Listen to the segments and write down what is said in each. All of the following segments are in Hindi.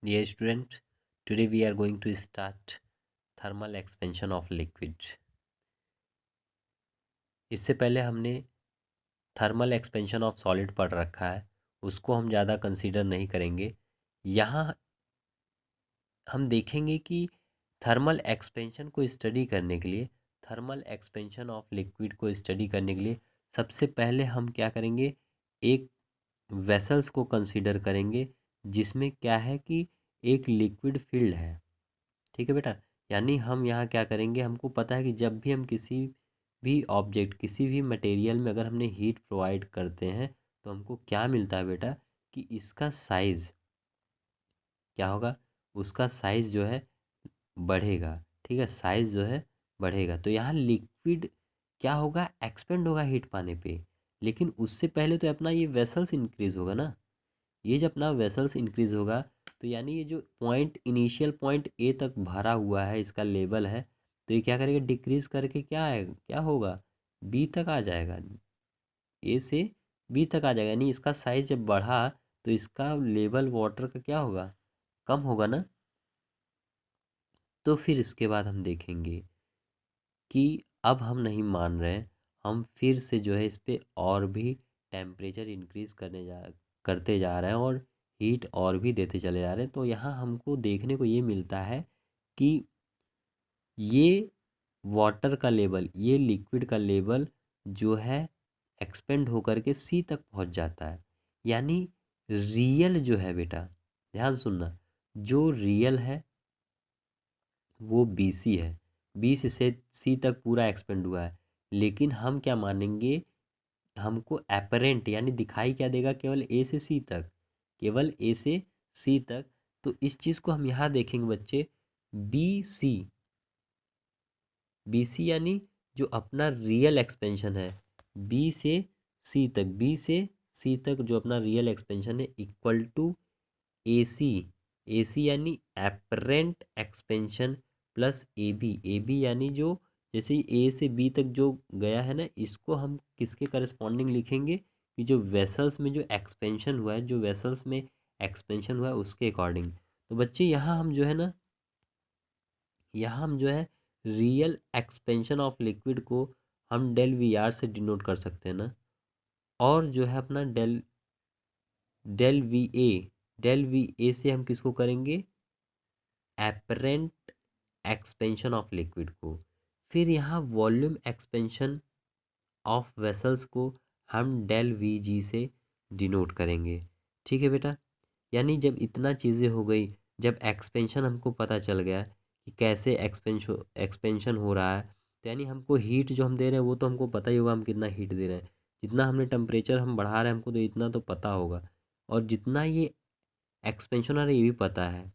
Dear student, today we are going to start thermal expansion of liquid. इससे पहले हमने थर्मल एक्सपेंशन ऑफ सॉलिड पढ़ रखा है, उसको हम ज़्यादा कंसीडर नहीं करेंगे। यहाँ हम देखेंगे कि थर्मल एक्सपेंशन को स्टडी करने के लिए, थर्मल एक्सपेंशन ऑफ लिक्विड को स्टडी करने के लिए सबसे पहले हम क्या करेंगे, एक वेसल्स को कंसीडर करेंगे जिसमें क्या है कि एक लिक्विड फील्ड है। ठीक है बेटा, यानी हम यहाँ क्या करेंगे, हमको पता है कि जब भी हम किसी भी ऑब्जेक्ट, किसी भी मटेरियल में अगर हमने हीट प्रोवाइड करते हैं तो हमको क्या मिलता है बेटा, कि इसका साइज़ क्या होगा, उसका साइज़ जो है बढ़ेगा। ठीक है, साइज़ जो है बढ़ेगा। तो यहाँ लिक्विड क्या होगा, एक्सपेंड होगा हीट पाने पे। लेकिन उससे पहले तो अपना ये वेसल्स इंक्रीज़ होगा ना। ये जब अपना वेसल्स इंक्रीज़ होगा तो यानी ये जो पॉइंट, इनिशियल पॉइंट ए तक भरा हुआ है, इसका लेवल है, तो ये क्या करेगा, डिक्रीज़ करके क्या है, क्या होगा, बी तक आ जाएगा। ए से बी तक आ जाएगा, यानी इसका साइज जब बढ़ा तो इसका लेवल वाटर का क्या होगा, कम होगा ना। तो फिर इसके बाद हम देखेंगे कि अब हम नहीं मान रहे हैं, हम फिर से जो है इस पे और भी टेम्परेचर इंक्रीज़ करते जा रहे हैं और हीट और भी देते चले जा रहे हैं। तो यहाँ हमको देखने को ये मिलता है कि ये वाटर का लेवल, ये लिक्विड का लेवल जो है एक्सपेंड होकर के सी तक पहुँच जाता है। यानी रियल जो है बेटा, ध्यान सुनना, जो रियल है वो बी सी है, बी से सी तक पूरा एक्सपेंड हुआ है। लेकिन हम क्या मानेंगे, हमको एपरेंट यानी दिखाई क्या देगा, केवल ए से सी तक, केवल ए से सी तक। तो इस चीज़ को हम यहाँ देखेंगे बच्चे, बी सी, बी सी यानी जो अपना रियल एक्सपेंशन है, बी से सी तक, बी से सी तक जो अपना रियल एक्सपेंशन है equal to A C, A C यानी apparent expansion plus A B, A B यानी जो जैसे ए से बी तक जो गया है ना, इसको हम किसके करस्पॉन्डिंग लिखेंगे, कि जो वेसल्स में जो एक्सपेंशन हुआ है, जो वेसल्स में एक्सपेंशन हुआ है उसके अकॉर्डिंग। तो बच्चे यहाँ हम जो है ना, यहाँ हम जो है रियल एक्सपेंशन ऑफ लिक्विड को हम डेल वी आर से डिनोट कर सकते हैं ना। और जो है अपना del del V A, del V A से हम किसको करेंगे, एपरेंट एक्सपेंशन ऑफ लिक्विड को। फिर यहाँ वॉल्यूम एक्सपेंशन ऑफ वेसल्स को हम डेल वी जी से डिनोट करेंगे। ठीक है बेटा, यानी जब इतना चीज़ें हो गई, जब एक्सपेंशन हमको पता चल गया कि कैसे एक्सपेंशन हो रहा है, तो यानी हमको हीट जो हम दे रहे हैं वो तो हमको पता ही होगा हम कितना हीट दे रहे हैं। जितना हमने टेम्परेचर हम बढ़ा रहे हैं हमको तो इतना तो पता होगा, और जितना ये एक्सपेंशन आ रहा है ये भी पता है,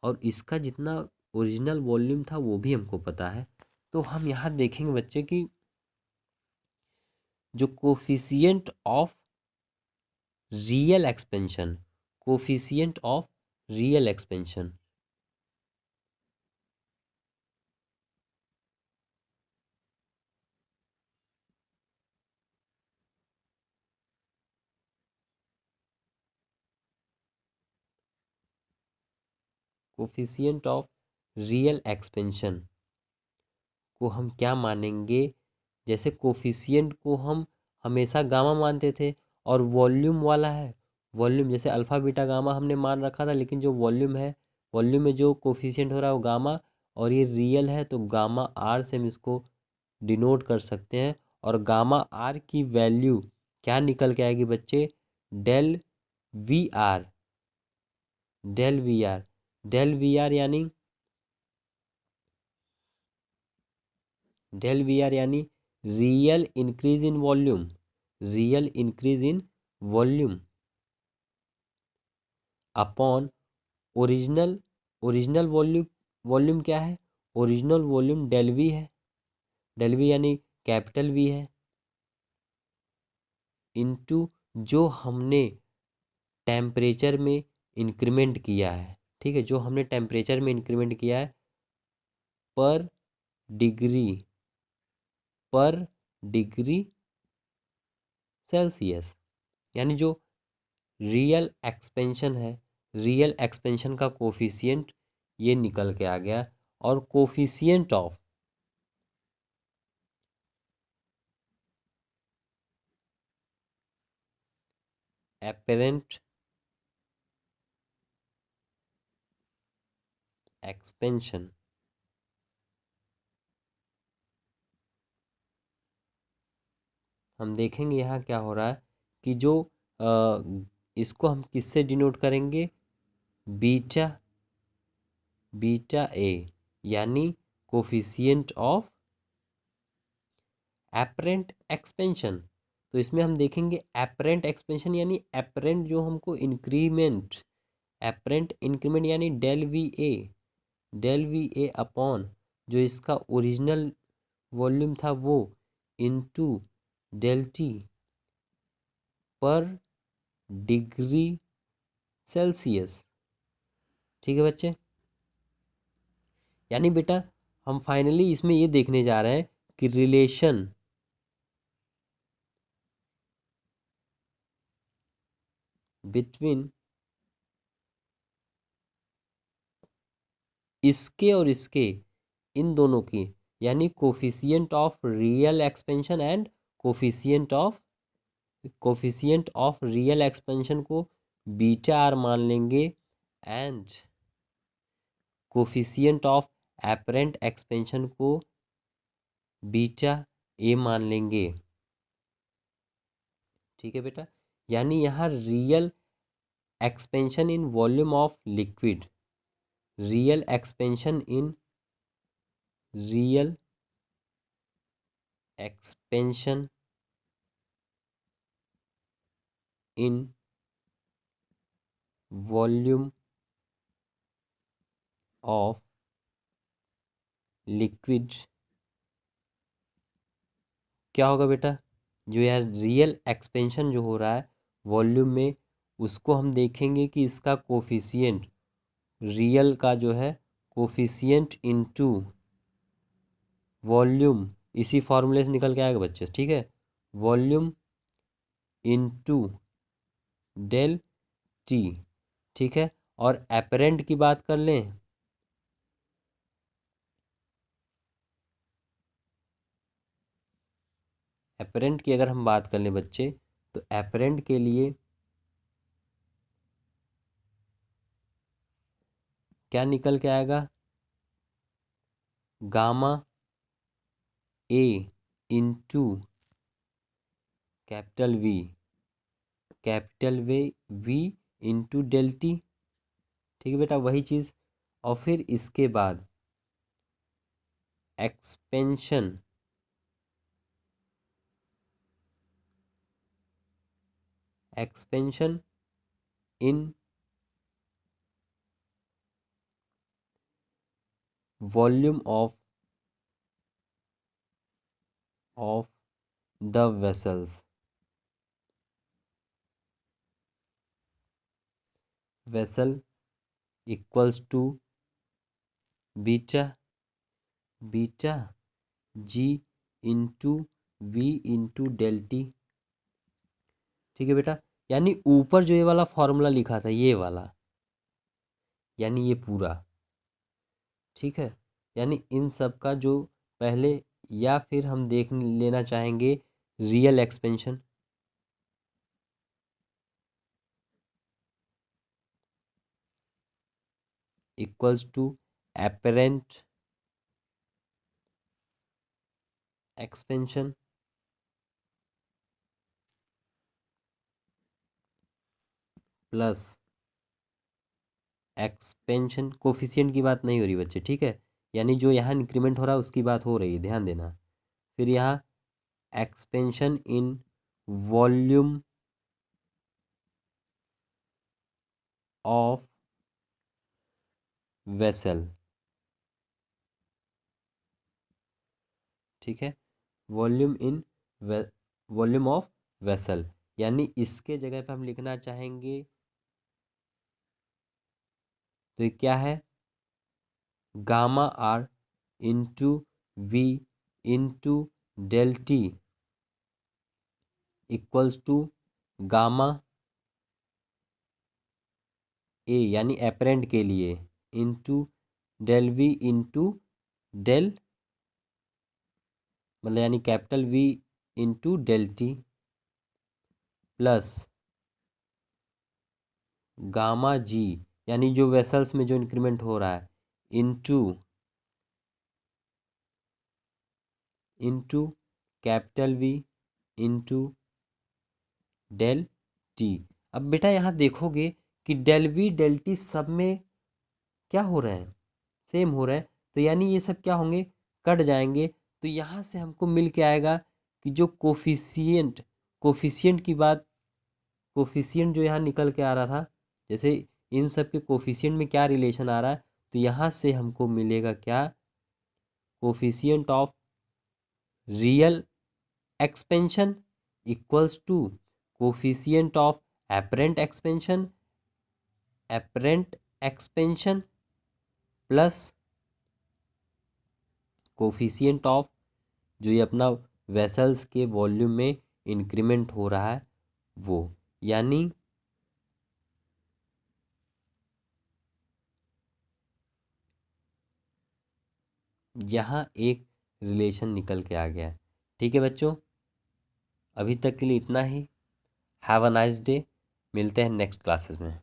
और इसका जितना ओरिजिनल वॉल्यूम था वो भी हमको पता है। तो हम यहाँ देखेंगे बच्चे कि जो coefficient of real expansion, coefficient of real expansion, coefficient of real expansion को हम क्या मानेंगे, जैसे कोफिशिएंट को हम हमेशा गामा मानते थे, और वॉल्यूम वाला है, वॉल्यूम जैसे अल्फ़ा बीटा गामा हमने मान रखा था, लेकिन जो वॉल्यूम है, वॉल्यूम में जो कोफिशिएंट हो रहा है वो गामा, और ये रियल है तो गामा आर से हम इसको डिनोट कर सकते हैं। और गामा आर की वैल्यू क्या निकल के आएगी बच्चे, del V R, del V R, del V R यानी, डेल वी आर यानी real increase in volume, real increase in volume upon original, original volume, volume क्या है, ओरिजिनल वॉल्यूम डेल वी है, डेल वी यानी कैपिटल वी है, इनटू जो हमने टेम्परेचर में इंक्रीमेंट किया है। ठीक है, जो हमने टेम्परेचर में इंक्रीमेंट किया है पर डिग्री, पर डिग्री सेल्सियस, यानी जो रियल एक्सपेंशन है, रियल एक्सपेंशन का कोफिशिएंट ये निकल के आ गया, और कोफिशिएंट ऑफ एपरेंट एक्सपेंशन, हम देखेंगे यहाँ क्या हो रहा है कि जो इसको हम किससे डिनोट करेंगे, बीटा, बीटा ए, यानी कोफिशिएंट ऑफ एपरेंट एक्सपेंशन। तो इसमें हम देखेंगे एपरेंट एक्सपेंशन यानी एपरेंट जो हमको इंक्रीमेंट, एपरेंट इंक्रीमेंट यानी del V A, del V A upon जो इसका ओरिजिनल वॉल्यूम था वो इनटू डेल टी पर डिग्री सेल्सियस। ठीक है बच्चे, यानी बेटा हम फाइनली इसमें ये देखने जा रहे हैं कि रिलेशन बिटवीन इसके और इसके, इन दोनों की, यानी coefficient of real expansion and coefficient of, coefficient of real expansion को बीटा आर मान लेंगे and coefficient of apparent expansion को बीटा ए मान लेंगे। ठीक है बेटा, यानी यहाँ real expansion in volume of liquid, real expansion in, real expansion in volume of liquid क्या होगा बेटा, जो यार रियल एक्सपेंशन जो हो रहा है वॉल्यूम में, उसको हम देखेंगे कि इसका कोफिशिएंट, रियल का जो है कोफिशिएंट इनटू वॉल्यूम, इसी फॉर्मूले से निकल के आएगा बच्चे। ठीक है, वॉल्यूम इनटू डेल टी। ठीक है, और एपरेंट की बात कर लें, एपरेंट की अगर हम बात कर लें बच्चे, तो एपरेंट के लिए क्या निकल के आएगा, gamma A into capital V, capital V into del T. ठीक है बेटा, वही चीज़, और फिर इसके बाद expansion, expansion in volume of the vessels, vessel equals to beta, beta G into V into del T. ठीक है बेटा, यानी ऊपर जो ये वाला फॉर्मूला लिखा था ये वाला, यानी ये पूरा। ठीक है, यानी इन सब का जो पहले, या फिर हम देख लेना चाहेंगे real expansion, equals to apparent expansion plus expansion, coefficient की बात नहीं हो रही बच्चे। ठीक है, यानी जो यहाँ इंक्रीमेंट हो रहा है उसकी बात हो रही है, ध्यान देना। फिर यहाँ expansion in volume of vessel. ठीक है, volume in volume of vessel, यानी इसके जगह पे हम लिखना चाहेंगे, तो ये क्या है, gamma R into V into del T equals to gamma A यानी एपरेंट के लिए into del V into del, मतलब यानी capital V into del T plus gamma G यानी जो वेसल्स में जो इंक्रीमेंट हो रहा है into capital V into del T. अब बेटा यहाँ देखोगे कि डेल वी डेल टी सब में क्या हो रहे हैं, सेम हो रहे हैं, तो यानी ये सब क्या होंगे, कट जाएंगे। तो यहाँ से हमको मिल के आएगा कि जो कोफिशिएंट की बात, कोफिशिएंट जो यहाँ निकल के आ रहा था, जैसे इन सब के कोफिशिएंट में क्या रिलेशन आ रहा है, तो यहाँ से हमको मिलेगा क्या, coefficient of real expansion equals to coefficient of apparent expansion plus coefficient of जो ये अपना वेसल्स के वॉल्यूम में इंक्रीमेंट हो रहा है वो। यानी यहाँ एक रिलेशन निकल के आ गया है। ठीक है बच्चों, अभी तक के लिए इतना ही। हैव अ नाइस डे, मिलते हैं नेक्स्ट क्लासेस में।